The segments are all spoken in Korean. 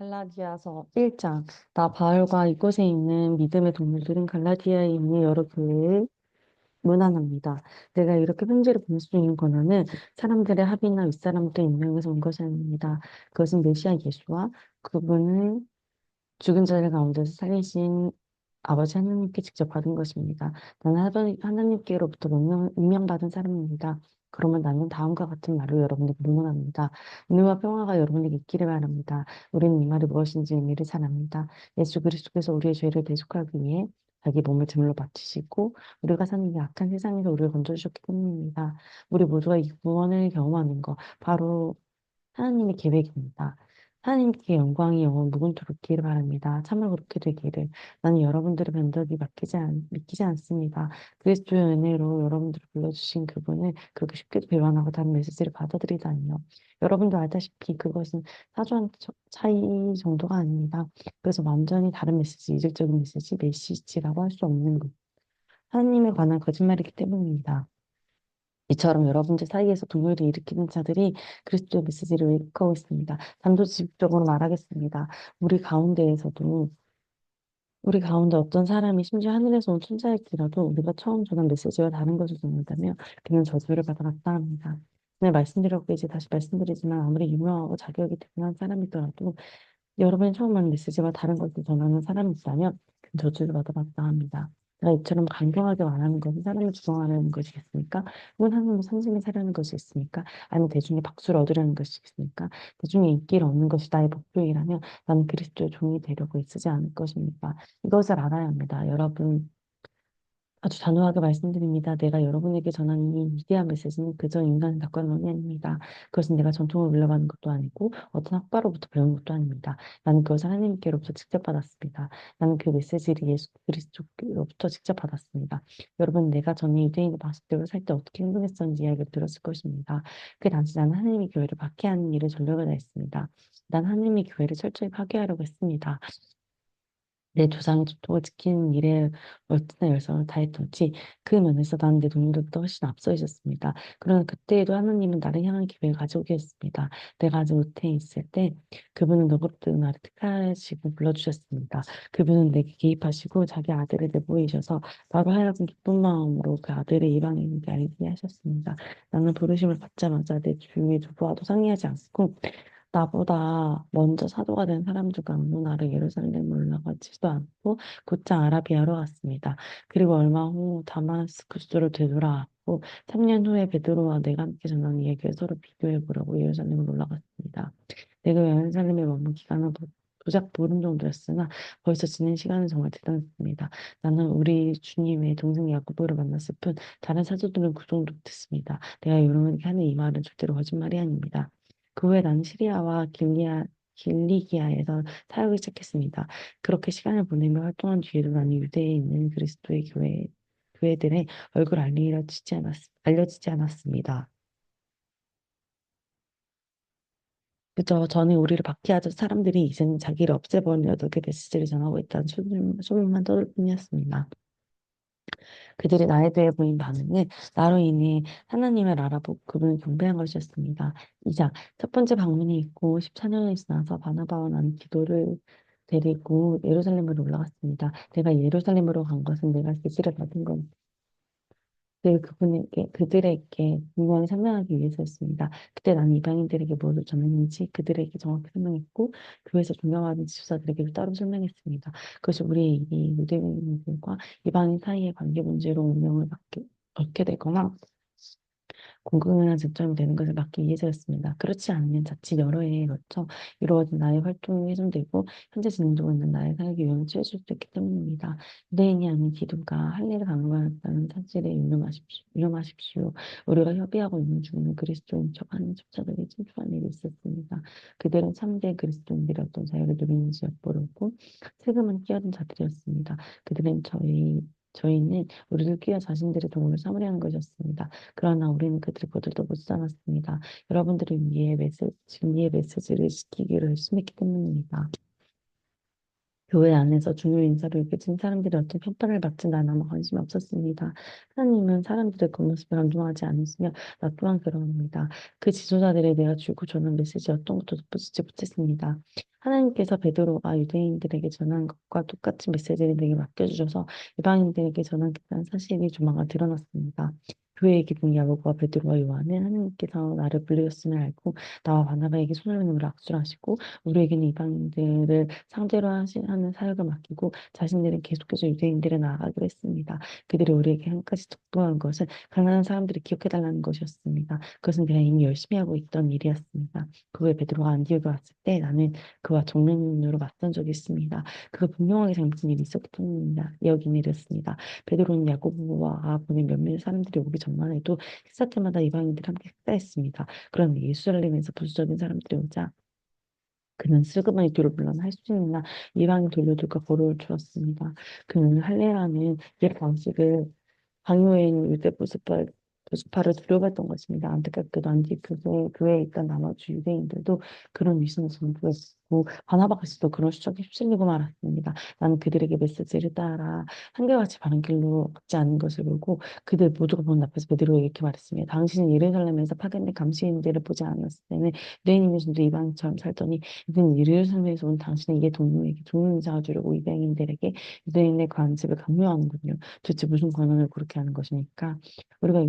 갈라디아서 1장. 나 바울과 이곳에 있는 믿음의 동물들은 갈라디아에 있는 여러 교회에 문안합니다. 내가 이렇게 편지를 보낼 수 있는 권한은 사람들의 합의나 윗사람들의 임명에서 온 것이 아닙니다. 그것은 메시아 예수와 그분을 죽은 자들 가운데서 살리신 아버지 하나님께 직접 받은 것입니다. 나는 하나님께로부터 임명받은 사람입니다. 그러면 나는 다음과 같은 말로 여러분에게 문안합니다. 은혜와 평화가 여러분에게 있기를 바랍니다. 우리는 이 말이 무엇인지 의미를 잘 압니다. 예수 그리스도께서 우리의 죄를 대속하기 위해 자기 몸을 제물로 바치시고 우리가 사는 이 악한 세상에서 우리를 건져주셨기 때문입니다. 우리 모두가 이 구원을 경험하는 것, 바로 하나님의 계획입니다. 하나님께 영광이 영원 무궁토록 있기를 바랍니다. 참으로 그렇게 되기를. 나는 여러분들의 변덕이 믿기지 않습니다. 그리스도의 은혜로 여러분들을 불러주신 그분을 그렇게 쉽게 배반하고 다른 메시지를 받아들이다니요. 여러분도 알다시피 그것은 사소한 차이 정도가 아닙니다. 그래서 완전히 다른 메시지, 이질적인 메시지라고 할 수 없는 것. 하나님에 관한 거짓말이기 때문입니다. 이처럼 여러분들 사이에서 동요를 일으키는 자들이 그리스도의 메시지를 왜곡하고 있습니다. 단도직입적으로 말하겠습니다. 우리 가운데에서도 우리 가운데 어떤 사람이 심지어 하늘에서 온 천사일지라도 우리가 처음 전한 메시지와 다른 것을 전한다면 그는 저주를 받아 마땅합니다. 네, 말씀드렸고 이제 다시 말씀드리지만 아무리 유명하고 자격이 대단한 사람이더라도 여러분이 처음 하는 메시지와 다른 것을 전하는 사람이 있다면 그 저주를 받아 마땅합니다. 내가 이처럼 강경하게 말하는 것은 사람을 주장하려는 것이겠습니까? 혹은 하나님의 상징을 사려는 것이겠습니까? 아니면 대중의 박수를 얻으려는 것이겠습니까? 대중의 인기를 얻는 것이 나의 목표이라면 나는 그리스도의 종이 되려고 애쓰지 않을 것입니다. 이것을 알아야 합니다. 여러분, 아주 단호하게 말씀드립니다. 내가 여러분에게 전하는 이 위대한 메시지는 그저 인간의 낙관론이 아닙니다. 그것은 내가 전통을 물려받은 것도 아니고 어떤 학파로부터 배운 것도 아닙니다. 나는 그것을 하나님께로부터 직접 받았습니다. 나는 그 메시지를 예수 그리스도로부터 직접 받았습니다. 여러분, 내가 전에 유대인의 방식대로 살 때 어떻게 행동했었는지 이야기를 들었을 것입니다. 그 당시 나는 하나님의 교회를 박해하는 일에 전력을 다했습니다. 난 하나님의 교회를 철저히 파괴하려고 했습니다. 내 조상의 족속을 지키는 일에 얼마나 열성을 다했던지 그 면에서 나는 내 동료들보다 훨씬 앞서 있었습니다. 그러나 그때에도 하나님은 나를 향한 기회를 가지고 계셨습니다. 내가 아직 우태에 있을 때 그분은 너그럽게 나를 택하시고 불러주셨습니다. 그분은 내게 개입하시고 자기 아들을 내보이셔서 나로 하여금 기쁜 마음으로 그 아들의 이방인에게 알게 하셨습니다. 나는 부르심을 받자마자 내 주위의 누구와도 상의하지 않고 나보다 먼저 사도가 된 사람들과 어느 날에 예루살렘에 올라가지도 않고 곧장 아라비아로 갔습니다. 그리고 얼마 후 다마스쿠스로 되돌아왔고 3년 후에 베드로와 내가 함께 전한 이야기를 서로 비교해 보려고 예루살렘으로 올라갔습니다. 내가 예루살렘에 머문 기간은 고작 보름 정도였으나 벌써 지낸 시간은 정말 대단했습니다. 나는 우리 주님의 동생 야고보를 만났을 뿐 다른 사도들은 그 정도 못했습니다. 내가 여러분에게 하는 이 말은 절대로 거짓말이 아닙니다. 그 후에 나는 시리아와 길리기아에서 사역을 시작했습니다. 그렇게 시간을 보내며 활동한 뒤에도 나는 유대에 있는 그리스도의 교회들의 얼굴 알려지지 않았습니다. 그저 전에 우리를 박해하던 사람들이 이제는 자기를 없애버린 여덟 개 메시지를 전하고 있다는 소문만 떠들 뿐이었습니다. 그들이 나에 대해 보인 반응은 나로 인해 하나님을 알아보고 그분을 경배한 것이었습니다. 이자 첫 번째 방문이 있고 14년이 지나서 바나바와 나는 기도를 데리고 예루살렘으로 올라갔습니다. 내가 예루살렘으로 간 것은 내가 계시를 받은 건 그들에게 분명히 설명하기 위해서였습니다. 그때 나는 이방인들에게 무엇을 전했는지 그들에게 정확히 설명했고 교회에서 존경하는 지도자들에게도 따로 설명했습니다. 그것이 우리의 이 유대인들과 이방인 사이의 관계 문제로 운명을 얻게 되거나 공공연한 쟁점이 되는 것을 막기 위해서였습니다. 그렇지 않으면 자칫 여러 해에 걸쳐 이루어진 나의 활동이 훼손되고 현재 진행되고 있는 나의 사역이 위험에 처해질 수도 있기 때문입니다. 유대인이 아닌 기독가 할례를 강구하였다는 사실에 유념하십시오. 우리가 협의하고 있는 중에는 그리스도인 척 하는 첩자들이 침투한 일이 있었습니다. 그들은 참된 그리스도인들이 어떤 자유를 누리는지 엿보려고 세금은 끼어든 자들이었습니다. 그들은 저희는 우리를 끼어 자신들의 도움을 삼으려는 것이었습니다. 그러나 우리는 그들을 거들떠 보지 않았습니다. 여러분들을 위해 진리의 메시지를 지키기로 결심했기 때문입니다. 교회 안에서 중요 인사를 여겨진 사람들이 어떤 편파를 받든 난 아무 관심이 없었습니다. 하나님은 사람들의 겉모습을 감동하지 않으시며 나 또한 그러합니다. 그 지도자들에 내가 주고 주는 메시지 어떤 것도 덧붙이지 못했습니다. 하나님께서 베드로가 유대인들에게 전한 것과 똑같은 메시지를 내게 맡겨주셔서 이방인들에게 전하겠다는 사실이 조만간 드러났습니다. 교회의 기둥 야고보와 베드로와 요한은 하나님께서 나를 불리셨음을 알고 나와 바나바에게 손을 내밀어 악수를 하시고 우리에게는 이방인들을 상대로 하는 사역을 맡기고 자신들은 계속해서 유대인들에 나아가기로 했습니다. 그들이 우리에게 한 가지 독보한 것은 가난한 사람들을 기억해달라는 것이었습니다. 그것은 그냥 이미 열심히 하고 있던 일이었습니다. 그 후에 베드로가 안디옥에 왔을 때 나는 그와 정면으로 맞선 적이 있습니다. 그가 분명하게 잘못한 일이 있었기 때문입니다. 여기는 이랬습니다. 베드로는 야고보와 보낸 몇몇 사람들이 오기 전만 해도 식사 때마다 이방인들이 함께 식사했습니다. 그런데 예루살렘에서 부수적인 사람들이 오자 그는 슬그머니 뒤로 물러나 할 수 있나 이방인 동료들과 거리를 두었습니다. 그는 할례라는 옛 방식을 강요해 있는 유대 보수파를 두려워했던 것입니다. 안타깝게도 교회에 있던 나머지 유대인들도 그런 위선을 전부했고 바나바가스도 그런 수적에 휩쓸리고 말았습니다. 나는 그들에게 메시지를 따라 한결같이 바른 길로 걷지 않은 것을 보고 그들 모두가 보는 앞에서 베드로에게 이렇게 말했습니다. 당신은 예루살렘에서 파견된 감시인들을 보지 않았을 때는 유대인이면서도 이방인처럼 살더니 이제는 예루살렘에서 온 당신의 이해 동료에게 좋은 인상을 주려고 이방인들에게 유대인의 관습을 강요하는군요. 도대체 무슨 권한을 그렇게 하는 것입니까? 우리가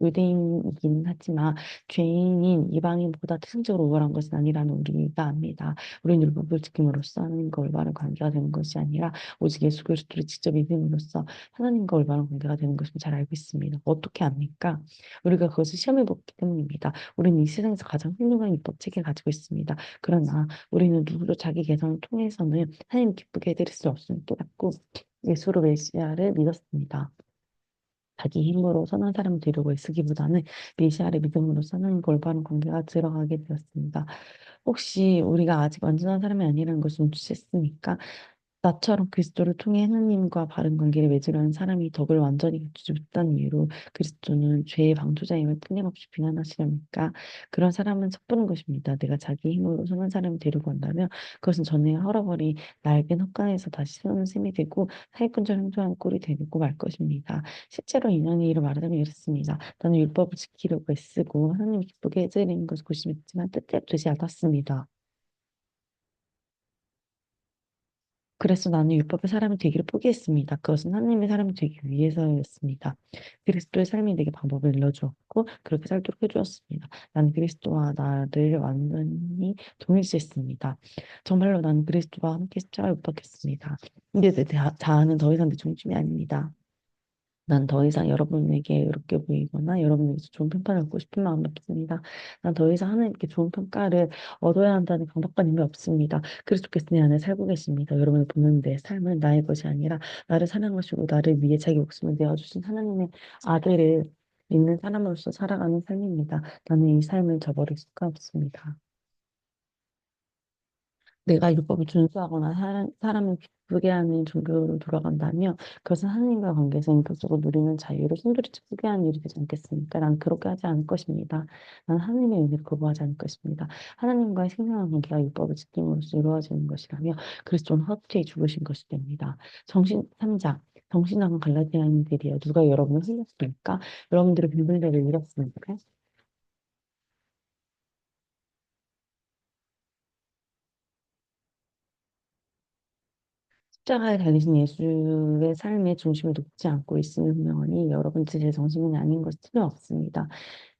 유대인이기는 하지만 죄인인 이방인보다 특징적으로 우월한 것은 아니라는 우리가 압니다. 우리는 율법을 지킴으로써 하나님과 올바른 관계가 되는 것이 아니라 오직 예수 그리스도를 직접 믿음으로써 하나님과 올바른 관계가 되는 것을 잘 알고 있습니다. 어떻게 압니까? 우리가 그것을 시험해 보기 때문입니다. 우리는 이 세상에서 가장 훌륭한 율법 체계를 가지고 있습니다. 그러나 우리는 누구도 자기 개성을 통해서는 하나님 기쁘게 해드릴 수 없음을 깨닫고 예수로 메시아를 믿었습니다. 자기 힘으로 선한 사람을 되려고 애쓰기보다는 메시아를 믿음으로 선한 올바른 관계가 들어가게 되었습니다. 혹시 우리가 아직 완전한 사람이 아니라는 것을 눈치챘습니까? 나처럼 그리스도를 통해 하나님과 바른 관계를 맺으려는 사람이 덕을 완전히 갖추지 못한 이유로 그리스도는 죄의 방조자임을 끊임없이 비난하시렵니까? 그런 사람은 섣부른 것입니다. 내가 자기 힘으로 선한 사람이 되려고 한다면 그것은 전에 헐어버린 낡은 헛간에서 다시 세우는 셈이 되고 사기꾼처럼 행동하는 꼴이 되고 말 것입니다. 실제로 인연의 일을 말하자면 이렇습니다. 나는 율법을 지키려고 애쓰고 하나님 기쁘게 해드리는 것을 고심했지만 뜻대로 되지 않았습니다. 그래서 나는 율법의 사람이 되기를 포기했습니다. 그것은 하나님의 사람이 되기 위해서였습니다. 그리스도의 삶이 내게 방법을 일러주었고 그렇게 살도록 해주었습니다. 나는 그리스도와 나를 완전히 동일시했습니다. 정말로 나는 그리스도와 함께 십자가에 못 박혔습니다. 이제 내 자아는 더 이상 내 중심이 아닙니다. 난 더 이상 여러분에게 의롭게 보이거나 여러분에게서 좋은 평가를 얻고 싶은 마음이 없습니다. 난 더 이상 하나님께 좋은 평가를 얻어야 한다는 강박관념이 없습니다. 그리스도께서 내 안에 살고 계십니다. 여러분을 보는 내 삶은 나의 것이 아니라 나를 사랑하시고 나를 위해 자기 목숨을 내어주신 하나님의 아들을 믿는 사람으로서 살아가는 삶입니다. 나는 이 삶을 저버릴 수가 없습니다. 내가 율법을 준수하거나 사람을 기쁘게 하는 종교로 돌아간다면 그것은 하나님과 관계에서 인격적으로 누리는 자유를 손들이지 포기하는 일이 되지 않겠습니까? 난 그렇게 하지 않을 것입니다. 난 하나님의 은혜를 거부하지 않을 것입니다. 하나님과의 생명한 관계가 율법을 지킴으로써 이루어지는 것이라며 그리스도는 허투에 죽으신 것이 됩니다. 정신 3장 정신나간 갈라디아인들이여 누가 여러분을 흘렸습니까? 여러분들의 빌빌레를 잃었습니까? 십자가에 달리신 예수의 삶의 중심을 놓지 않고 있음을 분명하니 여러분 제 정신이 아닌 것이 틀림없습니다.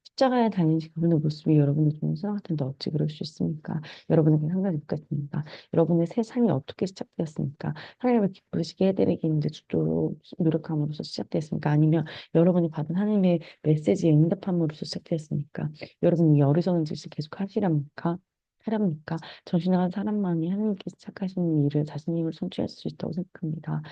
십자가에 달리신 그분의 모습이 여러분의 중에서 같은데 어찌 그럴 수 있습니까? 여러분에게 상관이 없겠습니까? 여러분의 새 삶이 어떻게 시작되었습니까? 하나님을 기쁘시게 해드리기 위해 죽도록 노력함으로써 시작되었습니까? 아니면 여러분이 받은 하나님의 메시지에 응답함으로써 시작되었습니까? 여러분이 이 어리석은 짓을 계속 하시랍니까? 하랍니까? 정신나간 사람만이 하나님께서 착하신 일을 자신의 힘을 성취할 수 있다고 생각합니다.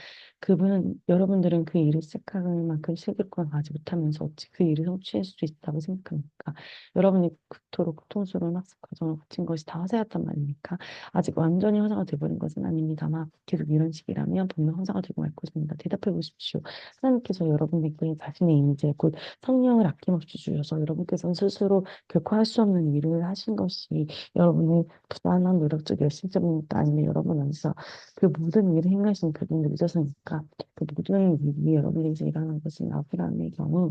여러분들은 그 일을 시작할 만큼 실력을 가지 못하면서 어찌 그 일을 성취할 수 있다고 생각합니까? 여러분이 그토록 고통스러운 학습 과정을 거친 것이 다 허세였단 말입니까? 아직 완전히 허사가 돼버린 것은 아닙니다만 계속 이런 식이라면 분명 허사가 되고 말 것입니다. 대답해 보십시오. 하나님께서 여러분에게 자신의 임재, 곧 성령을 아낌없이 주셔서 여러분께서는 스스로 결코 할 수 없는 일을 하신 것이 여러분의 부단한 노력적 열심 때문입니까? 아니면 여러분 안에서 그 모든 일을 행하신 그분을 믿어서니까 그 모든 일이 여러분에게서 일어난 것은 아브라함의 경우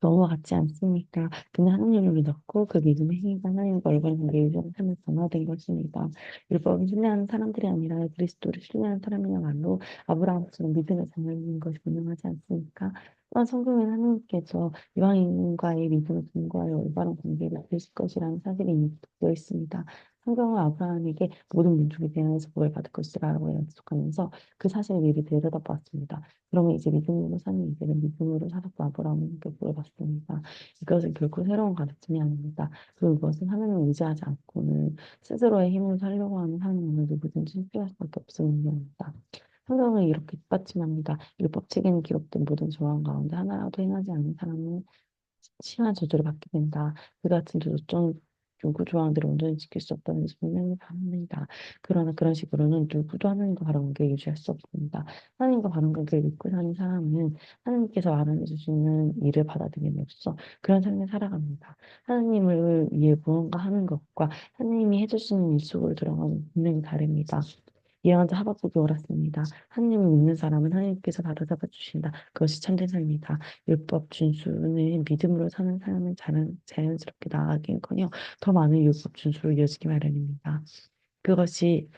넘어갔지 않습니까? 그는 하나님을 믿었고 그 믿음의 행위가 하나님과 올바른 관계를 유지하는 삶을 변화된 것입니다. 율법을 신뢰하는 사람들이 아니라 그리스도를 신뢰하는 사람이야말로 아브라함처럼 믿음의 자녀인 것이 분명하지 않습니까? 또한 성경에는 하나님께서 이방인과의 믿음을 통과하여 올바른 관계를 맺으실 것이라는 사실이 이미 되어 있습니다. 성경은 아브라함에게 모든 민족에 대하여서 복을 받을 것이라고 약속하면서 그 사실을 미리 들여다보았습니다. 그러면 이제 믿음으로 사는 이들은 믿음으로 살았고 아브라함은 그 복을 받습니다. 이것은 결코 새로운 가르침이 아닙니다. 그리고 이것은 하나님을 의지하지 않고는 스스로의 힘으로 살려고 하는 하나님을 누구든지 신뢰할 수밖에 없음을 의미합니다. 성경을 이렇게 뒷받침합니다. 율법 책에는 기록된 모든 조항 가운데 하나라도 행하지 않는 사람은 심한 저주를 받게 된다. 그 같은 조정 요구 조항들을 온전히 지킬 수 없다는 것이 분명히 합니다. 그러나 그런 식으로는 누구도 하나님과 바른 관계를 유지할 수 없습니다. 하나님과 바른 관계를 믿고 사는 사람은 하나님께서 알아내 주시는 일을 받아들임으로써 그런 삶을 살아갑니다. 하나님을 위해 무언가 하는 것과 하나님이 해주시는 일 속으로 들어가면 분명히 다릅니다. 예언자 하박국이 옳았습니다. 하나님을 믿는 사람은 하나님께서 바로잡아 주신다. 그것이 참된 삶이다. 율법 준수는 믿음으로 사는 삶을 자연스럽게 나아가긴커녕 더 많은 율법 준수로 이어지기 마련입니다. 그것이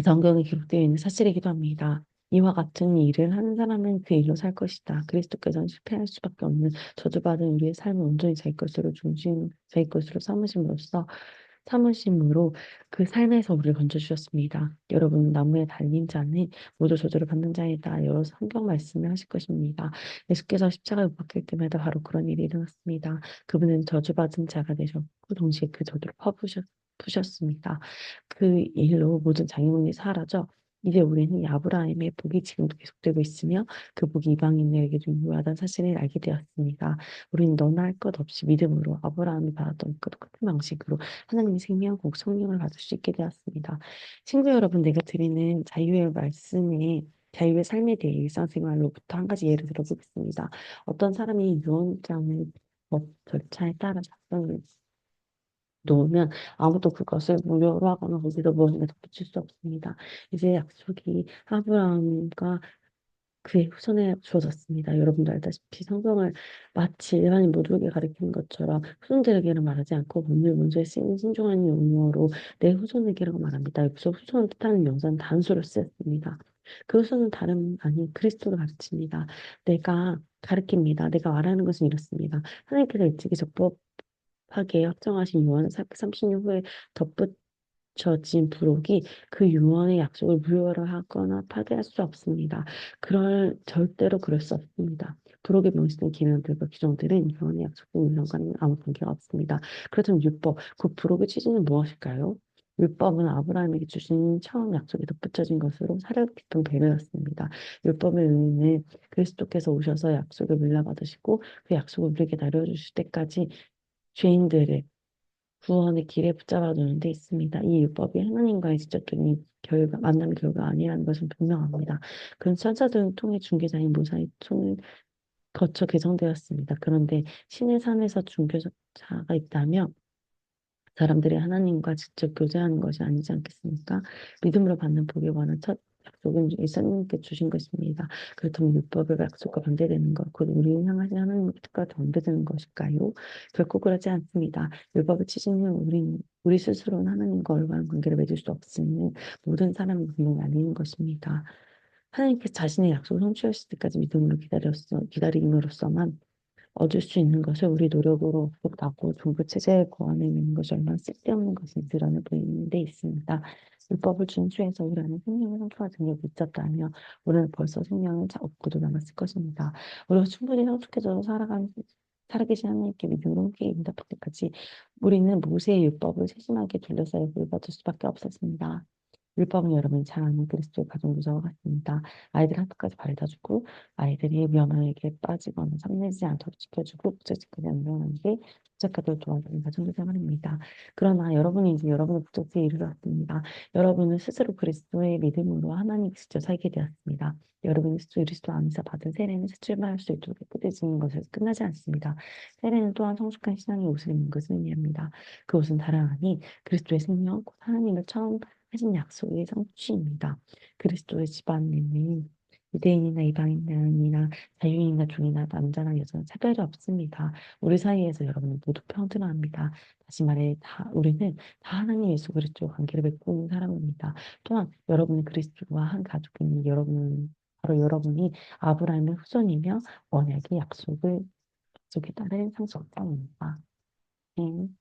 성경에 기록되어 있는 사실이기도 합니다. 이와 같은 일을 하는 사람은 그 일로 살 것이다. 그리스도께서는 실패할 수밖에 없는 저주받은 우리의 삶을 온전히 자기 것으로 삼으심으로 그 삶에서 우리를 건져주셨습니다. 여러분, 나무에 달린 자는 모두 저주를 받는 자이다. 여러 성경 말씀을 하실 것입니다. 예수께서 십자가에 못 박힐 때마다 바로 그런 일이 일어났습니다. 그분은 저주받은 자가 되셨고 동시에 그 저주를 푸셨습니다. 그 일로 모든 장애물이 사라져 이제 우리는 이 아브라함의 복이 지금도 계속되고 있으며 그 복이 이방인에게도 유효하다는 사실을 알게 되었습니다. 우리는 너나 할 것 없이 믿음으로 아브라함이 받았던 그 똑같은 방식으로 하나님의 생명국 성령을 받을 수 있게 되었습니다. 친구 여러분, 내가 드리는 자유의 말씀에 자유의 삶에 대해 일상생활로부터 한 가지 예를 들어보겠습니다. 어떤 사람이 유언장을 법 절차에 따라 작성을 놓으면 아무도 그것을 무효로 하거나 거기다 무언가 덧붙일 수 없습니다. 이제 약속이 아브라함과 그의 후손에 주어졌습니다. 여러분도 알다시피 성경을 마치 일반인 모두에게 가리키는 것처럼 후손들에게는 말하지 않고 법률 문제에 쓰이는 신중한 용어로 내 후손에게라고 말합니다. 여기서 후손을 뜻하는 명사는 단수를 쓰였습니다. 그 후손은 다름 아닌 그리스도를 가르칩니다. 내가 가르칩니다. 내가 말하는 것은 이렇습니다. 하나님께서 일찍이 적법하게 확정하신 요한의 30년 후에 덧붙여진 부록이 그 유언의 약속을 무효화하거나 파기할 수 없습니다. 절대로 그럴 수 없습니다. 부록에 명시된 기명들과 규정들은 유언의 약속된 운명과는 아무 관계가 없습니다. 그렇다면 율법, 그 부록의 취지는 무엇일까요? 율법은 아브라함에게 주신 처음 약속이 덧붙여진 것으로 사려 깊은 배려였습니다. 율법의 의미는 그리스도께서 오셔서 약속을 물려받으시고 그 약속을 우리에게 나눠주실 때까지 죄인들을 구원의 길에 붙잡아 두는 데 있습니다. 이 율법이 하나님과의 직접적인 만남의 결과 아니라는 것은 분명합니다. 그런 천사들을 통해 중개자인 모사의 손을 거쳐 개정되었습니다. 그런데 신의 산에서 중개자가 있다면 사람들이 하나님과 직접 교제하는 것이 아니지 않겠습니까? 믿음으로 받는 복에 관한 첫 약속은 예수님께 주신 것입니다. 그렇다면 율법의 약속과 반대되는 것, 곧 우리를 향하신 하나님의 뜻과 반대되는 것일까요? 결코 그렇지 않습니다. 율법의 취지는 우리 스스로는 하나님과 올바른 관계를 맺을 수 없으니 모든 사람이 분명히 아닌 것입니다. 하나님께서 자신의 약속을 성취하실 때까지 믿음으로 기다림으로써만 얻을 수 있는 것을 우리 노력으로 얻고 종교 체제에 고안해내는 것이 얼마나 쓸데없는 것인지 드러내 보이는 데 있습니다. 율법을 준수해서 우리 안에 생명의 상처가 생겨 있었다면 우리는 벌써 생명을 얻고도 남았을 것입니다. 우리가 충분히 성숙해져서 살아계신 하나님께 믿음으로 함께 응답할 때까지 우리는 모세의 율법을 세심하게 둘러싸여 물받을 수밖에 없었습니다. 율법은 여러분이 잘 아는 그리스도의 가정부자와 같습니다. 아이들 학교까지 바래다주고 아이들이 위험하게 빠지거나 sam내지 않도록 지켜주고 목적지까지 안전하게 도착하도록 도와주는 가정부자 말입니다. 그러나 여러분이 이제 여러분의 목적지에 이르렀습니다. 여러분은 스스로 그리스도의 믿음으로 하나님 직접 살게 되었습니다. 여러분이 그리스도 안에서 받은 세례는 새 출발할 수 있도록 깨끗해지는 것에서 끝나지 않습니다. 세례는 또한 성숙한 신앙의 옷을 입는 것을 의미합니다. 그 옷은 다름 아닌 그리스도의 생명, 곧 하나님을 처음 하신 약속의 성취입니다. 그리스도의 집안에는 유대인이나 이방인이나 자유인이나 종이나 남자나 여자나 차별이 없습니다. 우리 사이에서 여러분은 모두 평등합니다. 다시 말해, 우리는 다 하나님 예수 그리스도와 관계를 맺고 있는 사람입니다. 또한 여러분은 그리스도와 한 가족이니 바로 여러분이 아브라함의 후손이며 언약의 약속에 따른 상속자입니다. 네.